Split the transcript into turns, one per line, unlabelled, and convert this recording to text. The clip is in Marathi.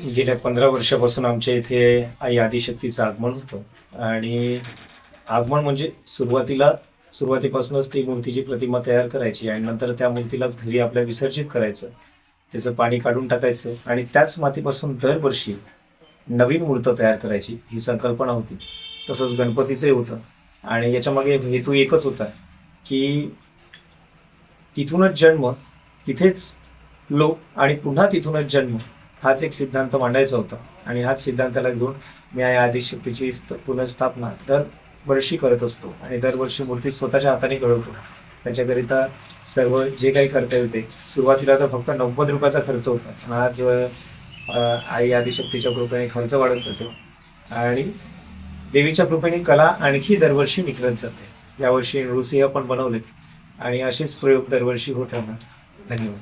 गेल्या 15 वर्षापासून आमच्या इथे आई आदिशक्तीचं आगमन होतं आणि आगमन म्हणजे सुरुवातीपासूनच ती मूर्तीची प्रतिमा तयार करायची आणि नंतर त्या मूर्तीलाच घरी आपल्या विसर्जित करायचं, त्याचं पाणी काढून टाकायचं आणि त्याच मातीपासून दरवर्षी नवीन मूर्त तयार करायची ही संकल्पना होती. तसंच गणपतीचंही होतं आणि याच्यामागे हेतू एकच होता की तिथूनच जन्म, तिथेच लोक आणि पुन्हा तिथूनच जन्म, हाच एक सिद्धांत मांडायचा होता. आणि हाच सिद्धांताला घेऊन मी या आदिशक्तीची पुनर्स्थापना दरवर्षी करत असतो आणि दरवर्षी मूर्ती स्वतःच्या हाताने घडवतो. त्याच्याकरिता सर्व जे काही करता येते, सुरुवातीला तर फक्त ₹90 खर्च होता, पण आज आई आदिशक्तीच्या कृपेने खर्च वाढत जातो आणि देवीच्या कृपेने कला आणखी दरवर्षी निखरत जाते. यावर्षी नृसिंह पण बनवलेत आणि असेच प्रयोग दरवर्षी होत राहणार. धन्यवाद.